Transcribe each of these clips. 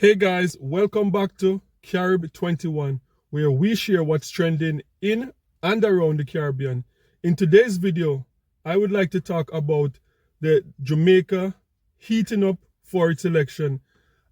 Hey guys, welcome back to Carib 21, where we share what's trending in and around the Caribbean. In today's video, I would like to talk about the Jamaica heating up for its election.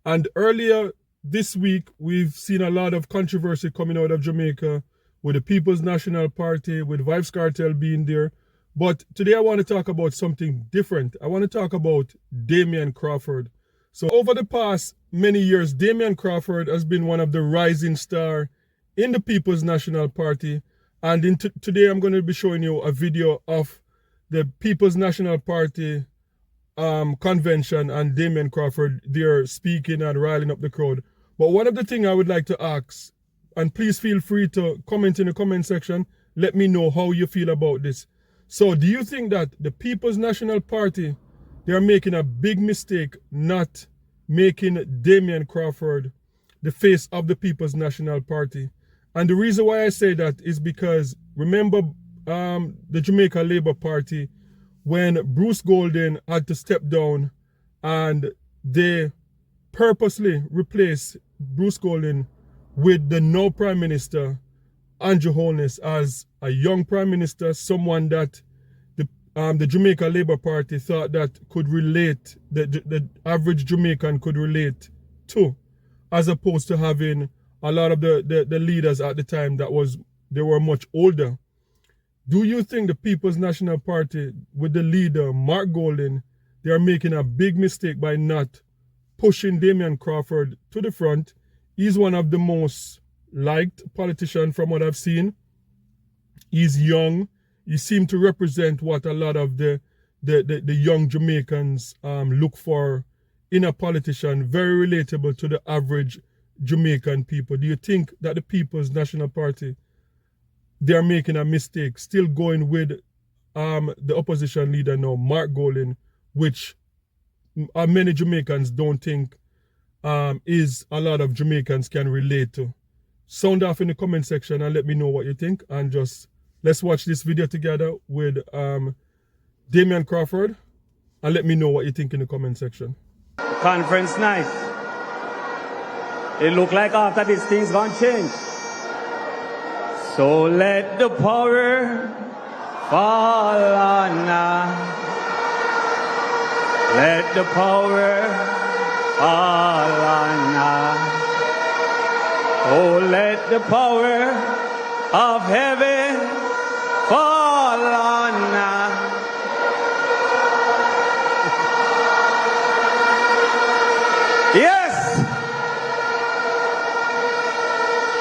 And earlier this week, we've seen a lot of controversy coming out of Jamaica with the People's National Party, with Vybz Kartel being there. But today I want to talk about something different. I want to talk about Damion Crawford. So over the past many years, Damion Crawford has been one of the rising stars in the People's National Party. And today I'm going to be showing you a video of the People's National Party convention and Damion Crawford there speaking and riling up the crowd. But one of the things I would like to ask, and please feel free to comment in the comment section, let me know how you feel about this. So do you think that the People's National Party, they're making a big mistake not making Damion Crawford the face of the People's National Party? And the reason why I say that is because, remember the Jamaica Labour Party, when Bruce Golden had to step down and they purposely replaced Bruce Golden with the now Prime Minister, Andrew Holness, as a young Prime Minister, someone that the Jamaica Labour Party thought that could relate, the average Jamaican could relate to, as opposed to having a lot of the leaders at the time they were much older. Do you think the People's National Party, with the leader, Mark Golden, they are making a big mistake by not pushing Damion Crawford to the front? He's one of the most liked politicians from what I've seen. He's young. He seems to represent what a lot of the young Jamaicans look for in a politician, very relatable to the average Jamaican people. Do you think that the People's National Party, they're making a mistake, still going with the opposition leader now, Mark Golden, which many Jamaicans don't think is a lot of Jamaicans can relate to? Sound off in the comment section and let me know what you think, and just let's watch this video together with Damion Crawford, and let me know what you think in the comment section. Conference night. It look like after this thing's gonna change. So let the power fall on us. Let the power fall on us. Oh, let the power of heaven fall on us. Yes,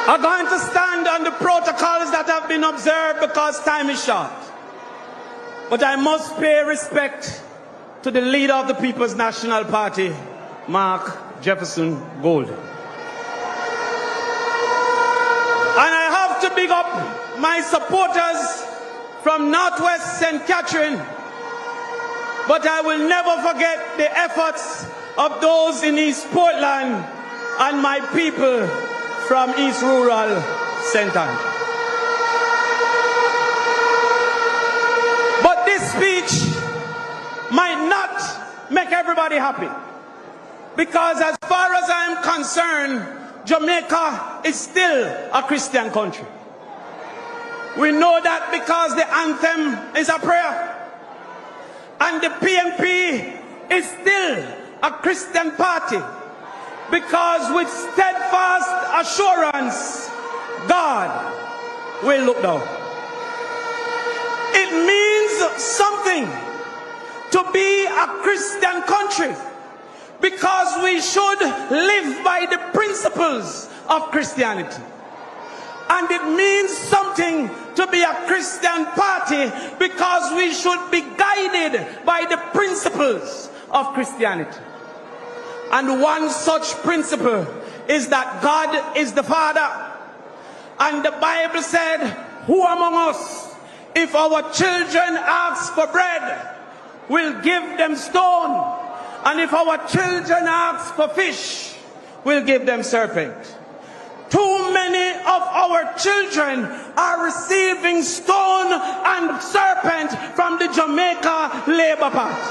I'm going to stand on the protocols that have been observed because time is short. But I must pay respect to the leader of the People's National Party, Mark Jefferson Golden. And I have to big up my supporters from Northwest St. Catherine, but I will never forget the efforts of those in East Portland and my people from East Rural St. Andrew. But this speech might not make everybody happy, because as far as I'm concerned, Jamaica is still a Christian country. We know that because the anthem is a prayer, and the PNP is still a Christian party, because with steadfast assurance, God will look down. It means something to be a Christian country, because we should live by the principles of Christianity. And it means something to be a Christian party, because we should be guided by the principles of Christianity. And one such principle is that God is the Father. And the Bible said, who among us, if our children ask for bread, will give them stone? And if our children ask for fish, we'll give them serpent. Too many of our children are receiving stone and serpent from the Jamaica Labour Party.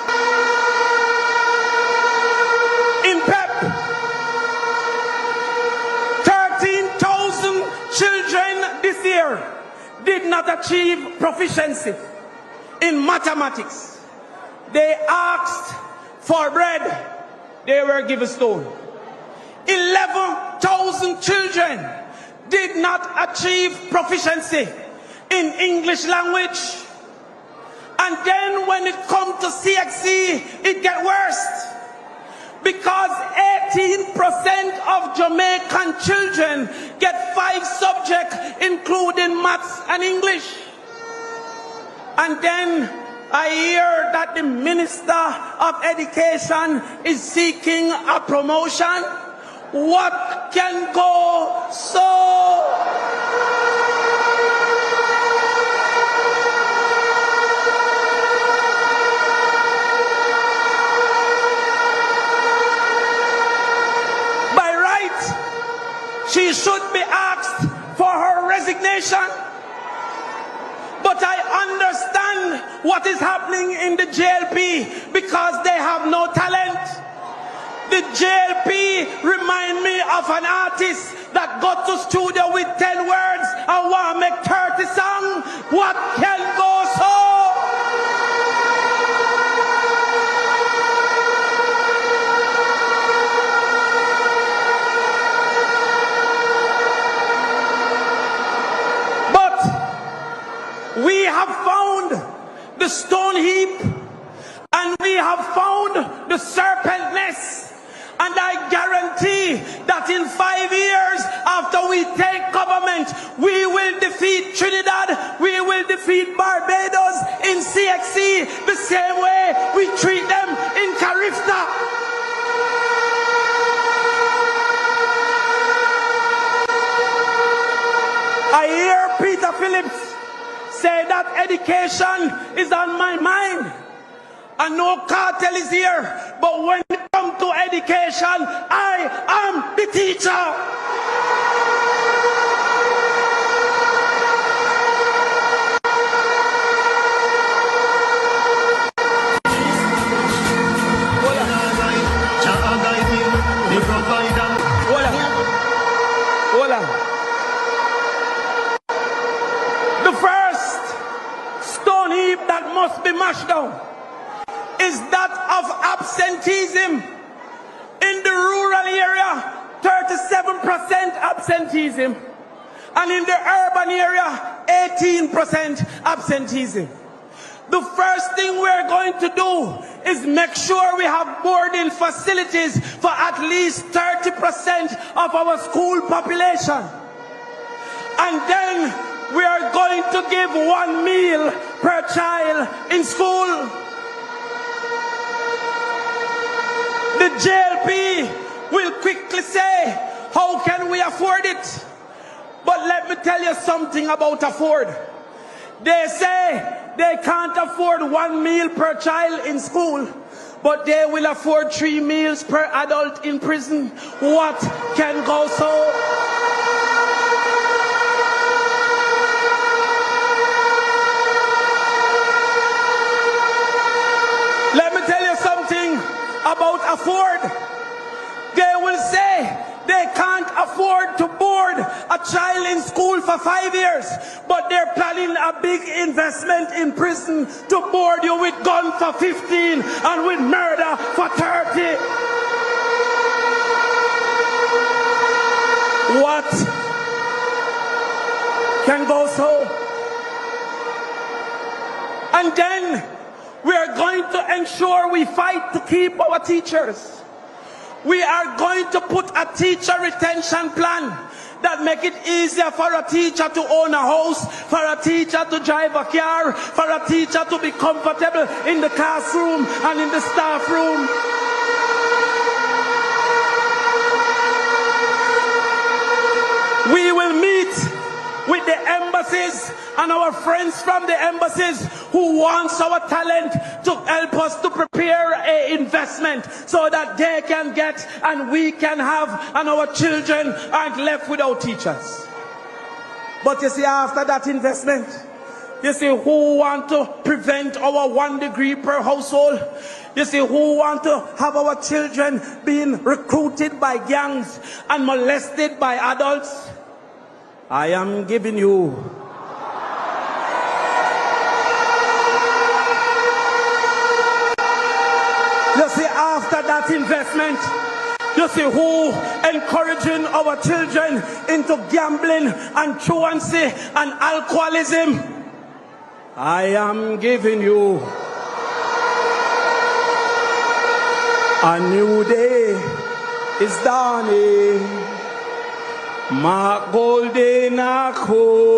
In PEP, year did not achieve proficiency in mathematics. They asked for bread, they were given stone. 11,000 children did not achieve proficiency in English language. And then when it comes to CXC, it gets worse. Because 18% of Jamaican children get 5 subjects, including maths and English. And then I hear that the Minister of Education is seeking a promotion. What can go so? She should be asked for her resignation. But I understand what is happening in the JLP because they have no talent. The JLP remind me of an artist that got to studio with 10 words and want to make 30 songs. What can go so? We have found the stone heap and we have found the serpent nest. And I guarantee that in 5 years after we take government, we will defeat Trinidad, we will defeat Barbados in CXC the same way we treat them in Carifta. I hear Peter Phillips say that education is on my mind. And no cartel is here. But when it comes to education, I am the teacher. The first stone heap that must be mashed down is that of absenteeism. In the rural area, 37% absenteeism. And in the urban area, 18% absenteeism. The first thing we're going to do is make sure we have boarding facilities for at least 30% of our school population. And then we are going to give 1 meal per child in school. The JLP will quickly say, how can we afford it? But let me tell you something about afford. They say they can't afford 1 meal per child in school, but they will afford 3 meals per adult in prison. What can go so? Let me tell you something about afford. They will say they can't afford to board a child in school for 5 years, but they're planning a big investment in prison to board you with gun for 15 and with murder for 30. What can go so? And then we are going to ensure we fight to keep our teachers. We are going to put a teacher retention plan that make it easier for a teacher to own a house, for a teacher to drive a car, for a teacher to be comfortable in the classroom and in the staff room. We will meet with the embassies and our friends from the embassies who wants our talent to help us to prepare an investment so that they can get and we can have and our children aren't left without teachers. But you see, after that investment, you see who want to prevent our 1 degree per household. You see who want to have our children being recruited by gangs and molested by adults. I am giving you investment. You see who encouraging our children into gambling and truancy and alcoholism. I am giving you a new day is dawning. Ma golden ako.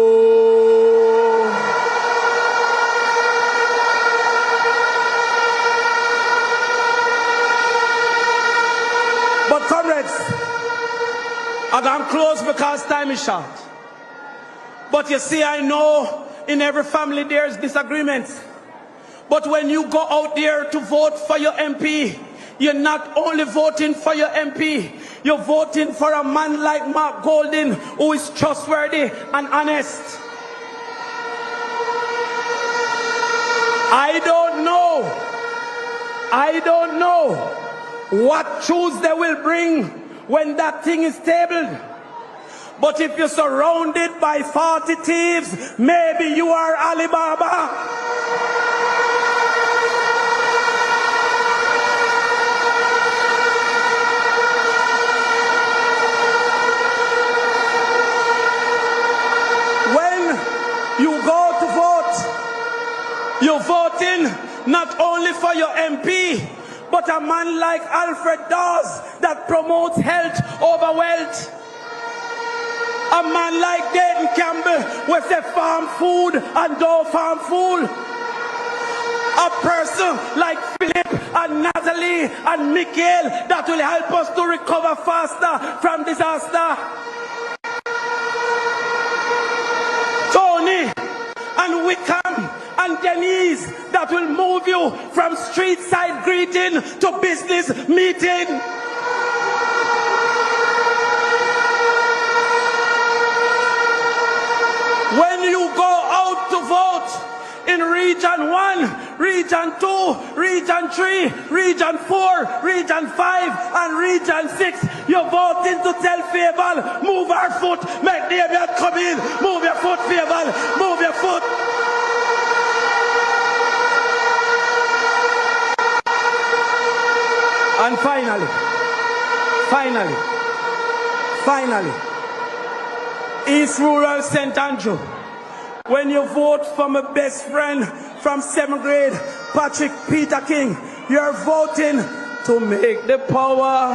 But comrades, I'm close because time is short. But you see, I know in every family there's disagreements. But when you go out there to vote for your MP, you're not only voting for your MP, you're voting for a man like Mark Golding, who is trustworthy and honest. I don't know what truths they will bring when that thing is tabled. But if you're surrounded by 40 thieves, maybe you are Alibaba. When you go to vote, you're voting not only for your MP, but a man like Alfred Dawes that promotes health over wealth. A man like Dayton Campbell with the farm food and don't farm food. A person like Philip and Natalie and Mikhail that will help us to recover faster from disaster. Tony and Wickham and Denise that will move you from street side greeting to business meeting. When you go out to vote in Region 1, Region 2, Region 3, Region 4, Region 5, and Region 6, you're voting to tell Fable, move our foot, make Damion come in, move your foot, Fable, move your foot. And finally, East Rural St. Andrew, when you vote for my best friend from 7th grade, Patrick Peter King, you're voting to make the power